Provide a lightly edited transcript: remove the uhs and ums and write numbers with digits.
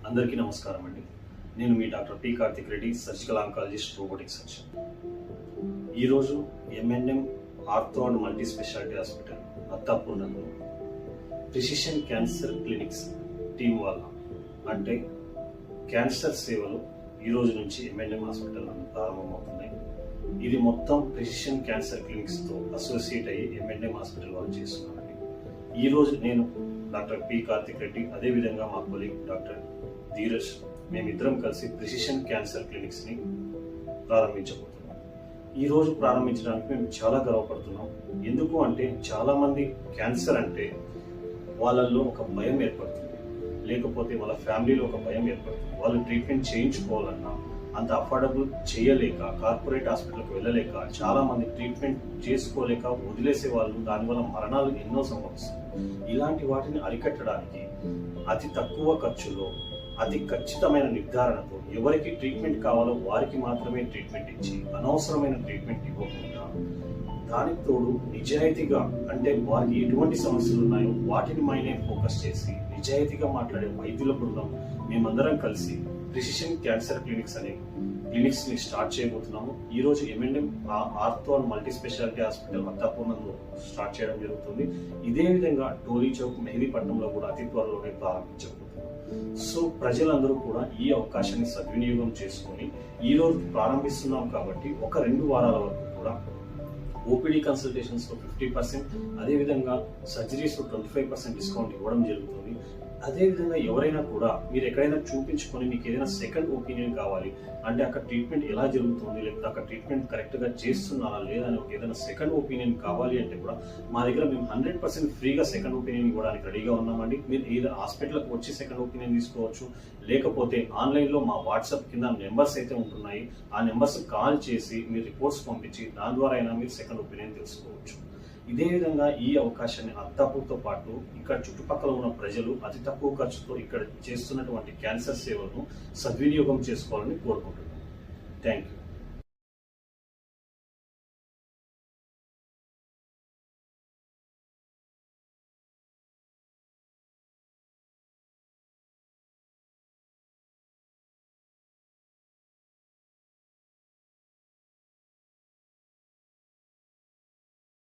అందరికీ నమస్కారం అండి. నేను మీ doctor P Karthik Reddy, surgical oncologist, robotic surgeon. ఈరోజు MNM ortho and multi speciality hospital అత్తాపూర్ణంలో ప్రిసిషన్ క్యాన్సర్ క్లినిక్స్ టీం వల్ల అంటే క్యాన్సర్ సేవలు ఈ రోజు నుంచి ఎంఎన్ఎం హాస్పిటల్ ప్రారంభమవుతున్నాయి. ఇది మొత్తం ప్రిసిషన్ క్యాన్సర్ క్లినిక్స్తో అసోసియేట్ అయ్యి ఎంఎన్ఎం హాస్పిటల్ వాళ్ళు చేస్తున్నారండి. ఈరోజు నేను డాక్టర్ పి కార్తిక్ రెడ్డి, అదేవిధంగా మా కొలీగ్ డాక్టర్ ధీరజ్, మేమిద్దరం కలిసి ప్రిసిషన్ క్యాన్సర్ క్లినిక్స్ని ప్రారంభించబోతున్నాం. ఈరోజు ప్రారంభించడానికి మేము చాలా గర్వపడుతున్నాం. ఎందుకు అంటే చాలామంది క్యాన్సర్ అంటే వాళ్ళల్లో ఒక భయం ఏర్పడుతుంది, లేకపోతే వాళ్ళ ఫ్యామిలీలో ఒక భయం ఏర్పడుతుంది. వాళ్ళు ట్రీట్మెంట్ చేయించుకోవాలన్నా అంత అఫోర్డబుల్ చేయలేక, కార్పొరేట్ హాస్పిటల్కి వెళ్ళలేక, చాలామంది ట్రీట్మెంట్ చేసుకోలేక వదిలేసే వాళ్ళు, దానివల్ల మరణాలు ఎన్నో సంభవిస్తాయి. ఇలాంటి వాటిని అరికట్టడానికి అతి తక్కువ ఖర్చులో, అతి ఖచ్చితమైన నిర్ధారణతో ఎవరికి ట్రీట్మెంట్ కావాలో వారికి మాత్రమే ట్రీట్మెంట్ ఇచ్చి, అనవసరమైన ట్రీట్మెంట్ ఇవ్వకుండా, దానికి తోడు నిజాయితీగా, అంటే వారికి ఎటువంటి సమస్యలు ఉన్నాయో వాటిని మైనే ఫోకస్ చేసి నిజాయితీగా మాట్లాడే వైద్యుల బృందం మేమందరం కలిసి ప్రిసిషన్ క్యాన్సర్ క్లినిక్స్ అనే క్లినిక్స్ ని స్టార్ట్ చేయబోతున్నాము. ఈ రోజు MNM ortho and multi speciality hospital అత్తాపూర్ణంలో స్టార్ట్ చేయడం జరుగుతుంది. ఇదే విధంగా టోలీ చౌక్, మెహదీపట్నంలో కూడా అతి త్వరలోనే ప్రారంభించబోతున్నాం. సో ప్రజలందరూ కూడా ఈ అవకాశాన్ని సద్వినియోగం చేసుకొని, ఈ రోజు ప్రారంభిస్తున్నాం కాబట్టి ఒక 2 వారాల వరకు కూడా ఓపీడీ కన్సల్టేషన్స్లో 50%, అదేవిధంగా సర్జరీస్లో 25% డిస్కౌంట్ ఇవ్వడం జరుగుతుంది. అదేవిధంగా ఎవరైనా కూడా మీరు ఎక్కడైనా చూపించుకొని మీకు ఏదైనా సెకండ్ ఒపీనియన్ కావాలి అంటే అక్కడ ట్రీట్మెంట్ ఎలా జరుగుతుంది, లేకపోతే అక్కడ ట్రీట్మెంట్ కరెక్ట్గా చేస్తున్నారా లేదా అని ఏదైనా సెకండ్ ఒపీనియన్ కావాలి అంటే కూడా మా దగ్గర మేము 100% ఫ్రీగా సెకండ్ ఒపీనియన్ ఇవ్వడానికి రెడీగా ఉన్నామండి. మీరు ఏదో హాస్పిటల్కి వచ్చి సెకండ్ ఒపీనియన్ తీసుకోవచ్చు, లేకపోతే ఆన్లైన్లో మా వాట్సాప్ కింద నెంబర్స్ అయితే ఉంటున్నాయి, ఆ నెంబర్స్ కాల్ చేసి మీరు రిపోర్ట్స్ పంపించి దాని ద్వారా అయినా మీరు సెకండ్ ఒపీనియన్ తెలుసుకోవచ్చు. ఇదే విధంగా ఈ అవకాశాన్ని అత్తాపూర్తో పాటు ఇక్కడ చుట్టుపక్కల ఉన్న ప్రజలు అతి తక్కువ ఖర్చుతో ఇక్కడ చేస్తున్నటువంటి క్యాన్సర్ సేవలను సద్వినియోగం చేసుకోవాలని కోరుకుంటున్నాను. Thank you.